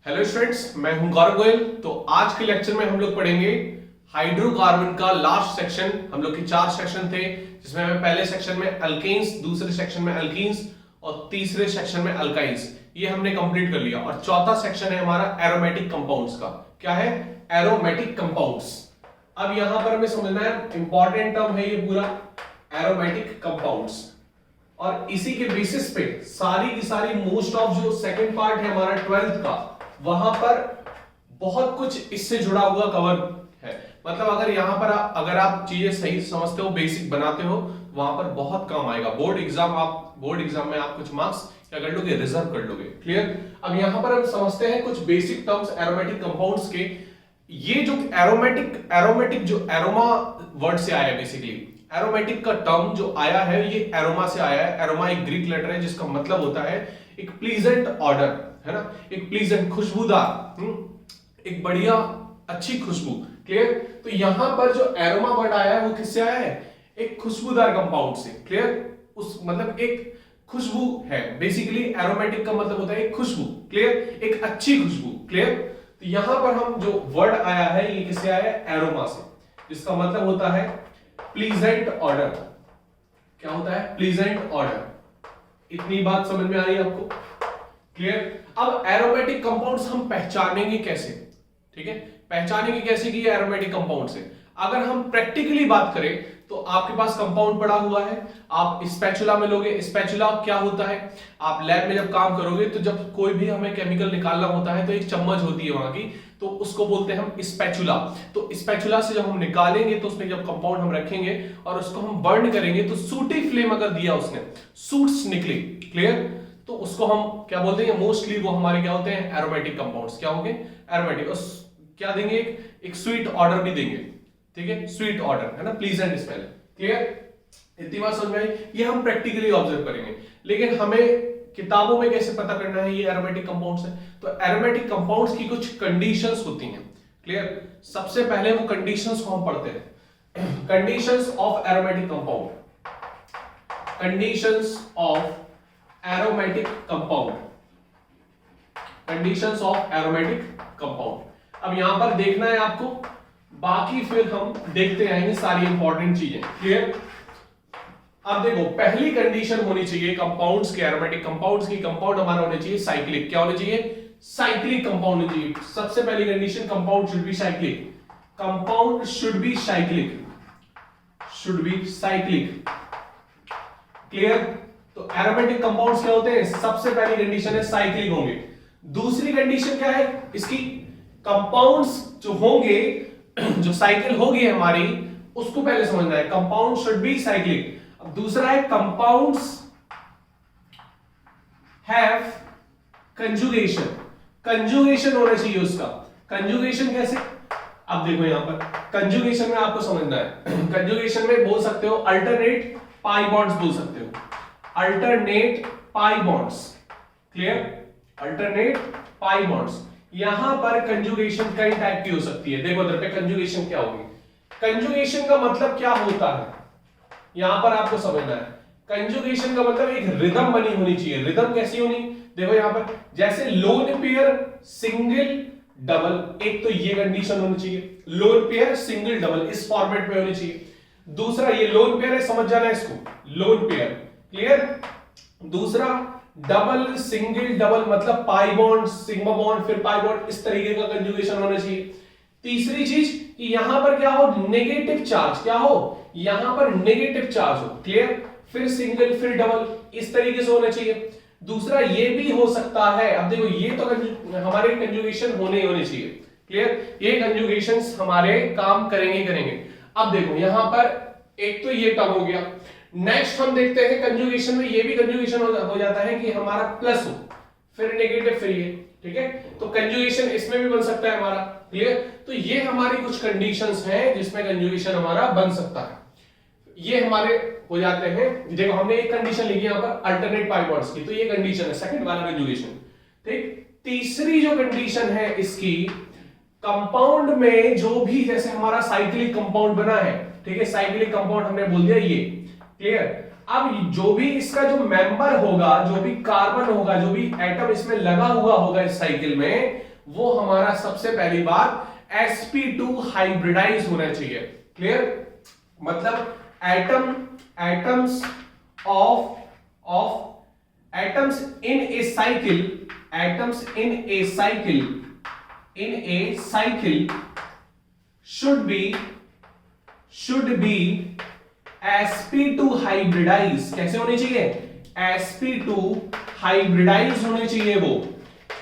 Hello students, मैं हूं गौरव गोयल। तो आज के लेक्चर में हम लोग पढ़ेंगे हाइड्रोकार्बन का लास्ट सेक्शन। हम लोग के 4 सेक्शन थे, जिसमें हमें पहले सेक्शन में अल्केन्स, दूसरे सेक्शन में अल्कीन्स और तीसरे सेक्शन में अल्काइन्स, ये हमने कंप्लीट कर लिया। और चौथा सेक्शन है हमारा एरोमेटिक कंपाउंड्स का। क्या है? Aromatic compounds. अब यहां पर हमें समझना है, इंपॉर्टेंट टर्म है ये पूरा, एरोमेटिक कंपाउंड्स। और इसी के बेसिस पे सारी की सारी मोस्ट ऑफ जो सेकंड पार्ट है हमारा 12th का, वहां पर बहुत कुछ इससे जुड़ा हुआ कवर है। मतलब अगर आप चीजें सही समझते हो, बेसिक बनाते हो, वहां पर बहुत काम आएगा। बोर्ड एग्जाम में आप कुछ मार्क्स क्या कर लोगे, रिजर्व कर लोगे। क्लियर? अब यहां पर हम समझते हैं कुछ बेसिक टर्म्स एरोमेटिक कंपाउंड्स के। ये जो एरोमेटिक जो एरोमा वर्ड से आया है, बेसिकली एरोमेटिक का टर्म जो आया है ये एरोमा से आया है। एरोमा एक ग्रीक लेटर है जिसका मतलब होता है एक प्लीजेंट ऑर्डर, है ना, एक प्लीजेंट, खुशबूदार, एक बढ़िया अच्छी खुशबू। क्लियर? तो यहां पर जो एरोमा वर्ड आया है वो किससे आया है? एक खुशबूदार कंपाउंड से। क्लियर? उस मतलब एक खुशबू है। बेसिकली एरोमेटिक का मतलब होता है एक खुशबू। क्लियर? एक अच्छी खुशबू। क्लियर? तो यहां पर हम जो वर्ड आया है ये किससे आया है? एरोमा से, जिसका मतलब होता है प्लीजेंट ऑर्डर। क्या होता है? Pleasant order. इतनी बात समझ में आ रही है आपको? क्लियर? अब एरोमेटिक कंपाउंड्स हम पहचानेंगे कैसे? ठीक है, पहचानेंगे कैसे कि ये एरोमेटिक कंपाउंड्स है? अगर हम प्रैक्टिकली बात करें तो आपके पास कंपाउंड पड़ा हुआ है, आप स्पैचुला में लोगे। स्पैचुला क्या होता है? आप लैब में जब काम करोगे तो जब कोई भी हमें केमिकल निकालना होता है तो एक चम्मच होती है वहां की, तो उसको बोलते हैं हम स्पैचुला। तो स्पैचुला से जब हम निकालेंगे तो उसमें जब कंपाउंड हम रखेंगे और उसको हम बर्न करेंगे तो सूटी फ्लेम अगर दिया उसने, सूट्स निकली। क्लियर? तो उसको हम क्या बोलते हैं? मोस्टली वो हमारे क्या होते हैं? Aromatic compounds. क्या होंगे? एरोमेटिक। क्या देंगे? एक स्वीट ऑर्डर भी देंगे। ठीक है, स्वीट ऑर्डर, है ना, प्लीजेंट स्मेल। क्लियर? इतनी बात समझ में आई? ये हम प्रैक्टिकली ऑब्जर्व करेंगे। लेकिन हमें किताबों में कैसे पता करना है ये एरोमेटिक कंपाउंड्स है? तो एरोमेटिक कंपाउंड्स की कुछ कंडीशंस होती हैं। क्लियर? सबसे पहले वो कंडीशंस को हम पढ़ते हैं। Conditions of aromatic compound. Conditions of aromatic compound. Conditions of aromatic compound. अब यहां पर देखना है आपको, बाकी फिर हम देखते आएंगे सारी इंपॉर्टेंट चीजें। क्लियर? अब देखो, पहली कंडीशन होनी चाहिए कंपाउंड्स के, एरोमेटिक कंपाउंड्स की, कंपाउंड हमारा होने चाहिए साइक्लिक। क्या होने चाहिए? साइक्लिक कंपाउंड होने चाहिए। सबसे पहली condition, compound should be cyclic. Compound should be cyclic, should be cyclic. Clear? तो एरोमेटिक कंपाउंड्स क्या होते हैं? सबसे पहली कंडीशन है साइक्लिक होंगे। दूसरी कंडीशन क्या है इसकी? कंपाउंड्स जो होंगे, जो साइकिल होगी हमारी, उसको पहले समझना है। Compound should be cyclic. अब दूसरा है कंपाउंड्स हैव कंजुगेशन। कंजुगेशन होना चाहिए उसका। कंजुगेशन कैसे? अब देखो यहां पर कंजुगेशन में आपको समझना है। कंजुगेशन में बोल सकते हो अल्टरनेट पाई बॉन्ड्स, बोल सकते हो alternate pi bonds. Clear? Alternate pi bonds. यहां पर कंजुगेशन कई टाइप की हो सकती है। देखो इधर पे कंजुगेशन क्या होगी। कंजुगेशन का मतलब क्या होता है यहां पर आपको समझना है। कंजुगेशन का मतलब एक रिदम बनी होनी चाहिए। रिदम कैसी होनी? देखो यहां पर जैसे लोन पेयर सिंगल डबल, एक तो ये कंडीशन होनी चाहिए, लोन पेयर सिंगल डबल इस फॉर्मेट में होनी चाहिए। दूसरा ये लोन पेयर है, समझ जाना इसको, लोन पेयर। क्लियर? दूसरा डबल, सिंगल, डबल मतलब पाई बॉन्ड, सिग्मा बॉन्ड, फिर पाई बॉन्ड, इस तरीके का कंजुगेशन होना चाहिए। तीसरी चीज कि यहां पर क्या हो? Negative charge. क्या हो? यहां पर नेगेटिव चार्ज हो। क्लियर? फिर सिंगल, फिर डबल, इस तरीके से होना चाहिए। दूसरा ये भी हो सकता है, अब देखो ये तो हमारे कंजुगेशन होने चाहिए। क्लियर? ये कंजुगेशंस हमारे काम करेंगे। अब देखो यहां पर एक तो ये टर्म हो गया। नेक्स्ट हम देखते हैं कंजुगेशन में ये भी कंजुगेशन हो जाता है कि हमारा प्लस हो, फिर नेगेटिव, फिर ये। ठीक है? तो कंजुगेशन इसमें भी बन सकता है हमारा। क्लियर? तो ये हमारी कुछ कंडीशंस हैं जिसमें कंजुगेशन हमारा बन सकता है। ये हमारे हो जाते हैं। देखो हमने एक कंडीशन लिखी यहां पर अल्टरनेट पाई बॉन्ड्स की, तो ये कंडीशन है सेकंड वाला कंजुगेशन। ठीक? तीसरी जो कंडीशन है इसकी, कंपाउंड में जो भी जैसे हमारा साइक्लिक कंपाउंड बना है, ठीक है, साइक्लिक कंपाउंड हमने बोल दिया ये। क्लियर? अब जो भी इसका जो मेंबर होगा, जो भी कार्बन होगा, जो भी एटम इसमें लगा हुआ होगा इस साइकिल में, वो हमारा सबसे पहली बात sp2 हाइब्रिडाइज होना चाहिए। क्लियर? मतलब atoms in a cycle should be sp2 hybridise. कैसे होने चाहिए? sp2 हाइब्रिडाइज होने चाहिए वो।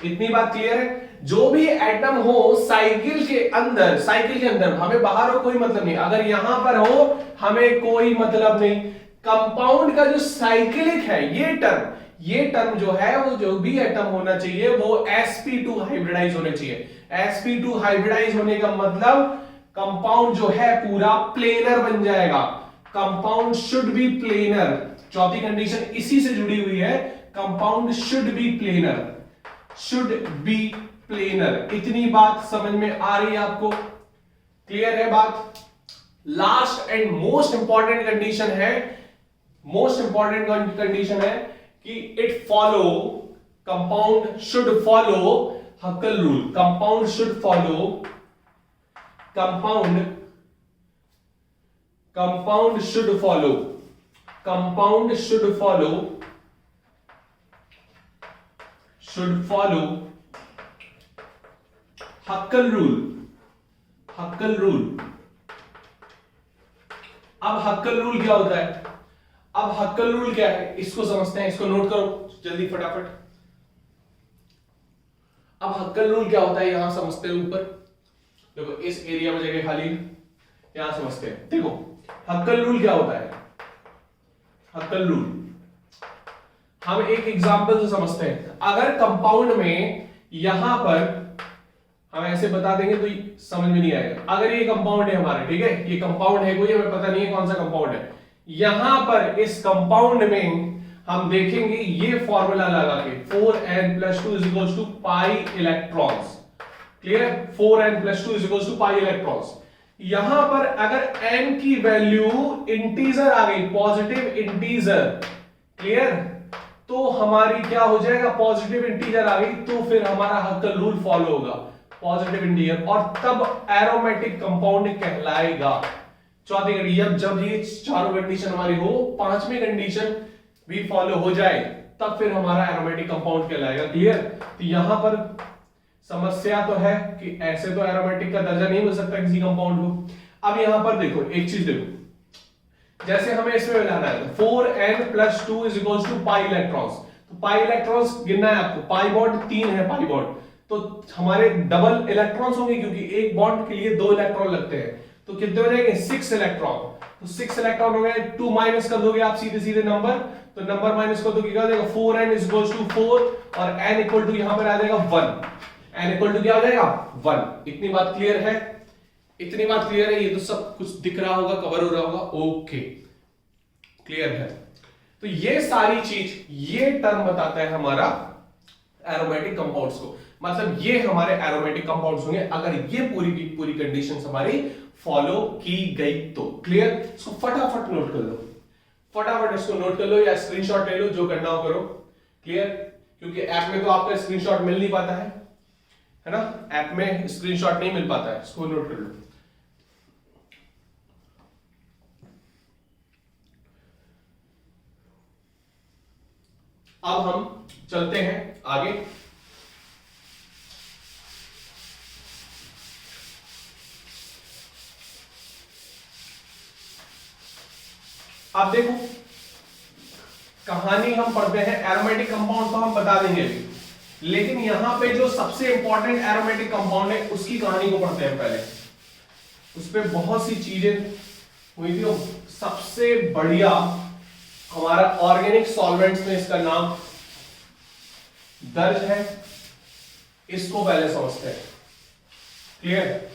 इतनी बात क्लियर है? जो भी एटम हो साइकिल के अंदर, हमें बाहर हो कोई मतलब नहीं, अगर यहां पर हो हमें कोई मतलब नहीं। कंपाउंड का जो साइक्लिक है ये टर्म जो है, वो जो भी एटम होना चाहिए वो sp2 हाइब्रिडाइज होने चाहिए। sp2 हाइब्रिडाइज होने का मतलब कंपाउंड जो है पूरा प्लेनर बन जाएगा। Compound should be planar. चौथी कंडीशन इसी से जुड़ी हुई है, कंपाउंड शुड बी प्लेनर। इतनी बात समझ में आ रही है आपको? क्लियर है बात? Last and most important condition है कि it follow, compound should follow हक्कल rule. Compound should follow हक्कल rule. अब हक्कल रूल क्या होता है? अब हक्कल रूल क्या है इसको समझते हैं, इसको नोट करो जल्दी फटाफट। अब हक्कल रूल क्या होता है यहां समझते हैं। ऊपर देखो इस एरिया में जगह खाली, यहां समझते हैं। देखो हक्कल रूल क्या होता है? हक्कल रूल हम एक एग्जांपल से समझते हैं। अगर कंपाउंड में यहां पर हम ऐसे बता देंगे तो समझ में नहीं आएगा। अगर ये कंपाउंड है हमारा, ठीक है, ये कंपाउंड है कोई, हमें पता नहीं है कौन सा कंपाउंड है। यहां पर इस कंपाउंड में हम देखेंगे ये फॉर्मूला लगा के 4n+2 pi electrons. Clear? 4n+2 pi electrons. यहां पर अगर n की वैल्यू इंटीजर आ गई, पॉजिटिव इंटीजर, क्लियर, तो हमारी क्या हो जाएगा? पॉजिटिव इंटीजर आ गई तो फिर हमारा हक्कल रूल फॉलो होगा, पॉजिटिव इंटीजर, और तब एरोमेटिक कंपाउंड कहलाएगा। चौथी कंडीशन, जब ये चारों कंडीशन हमारी हो, पांचवी कंडीशन भी फॉलो हो जाए, तब फिर हमारा एरोमेटिक कंपाउंड कहलाएगा। क्लियर? तो यहां पर समस्या तो है कि ऐसे तो एरोमेटिक का दर्जा नहीं मिल सकता किसी कंपाउंड को। अब यहां पर देखो एक चीज देखो, जैसे हमें इसमें मिलाना है 4n+2 पाई इलेक्ट्रॉन्स, तो पाई इलेक्ट्रॉन्स गिनना है आपको। पाई बॉन्ड 3 है, पाई बॉन्ड तो हमारे डबल इलेक्ट्रॉन्स होंगे, क्योंकि एक बॉन्ड के लिए 2 इलेक्ट्रॉन लगते हैं। तो कितने हो जाएंगे? 6 इलेक्ट्रॉन। तो 6 इलेक्ट्रॉन हो गए, 2 माइनस कर दोगे आप सीधे सीधे नंबर, तो नंबर माइनस कर दोगे क्या हो जाएगा? 4n=4 और n इक्वल टू यहां पर आ जाएगा 1। n इक्वल टू क्या हो जाएगा? 1। इतनी बात क्लियर है? इतनी बात क्लियर है? ये तो सब कुछ दिख रहा होगा, कवर हो रहा होगा। ओके, क्लियर है? तो ये सारी चीज, ये टर्म बताता है हमारा एरोमेटिक कंपाउंड्स को। मतलब ये हमारे एरोमेटिक कंपाउंड्स होंगे अगर ये पूरी की पूरी कंडीशंस हमारी फॉलो की गई तो। क्लियर? इसको फटाफट नोट कर लो, फटाफट इसको नोट कर लो या स्क्रीनशॉट ले लो, जो करना हो करो। क्लियर? क्योंकि ऐप में तो आपका स्क्रीनशॉट मिल नहीं पाता है ना? ऐप में स्क्रीनशॉट नहीं मिल पाता है, इसको नोट कर लो। अब हम चलते हैं आगे। अब देखो कहानी हम पढ़ते हैं, एरोमेटिक कंपाउंड तो हम बता देंगे अभी, लेकिन यहां पे जो सबसे इंपॉर्टेंट एरोमेटिक कंपाउंड है उसकी कहानी को पढ़ते हैं पहले। उस पे बहुत सी चीजें हुई थी। सबसे बढ़िया हमारा ऑर्गेनिक सॉल्वेंट्स में इसका नाम दर्ज है, इसको पहले समझते हैं। क्लियर?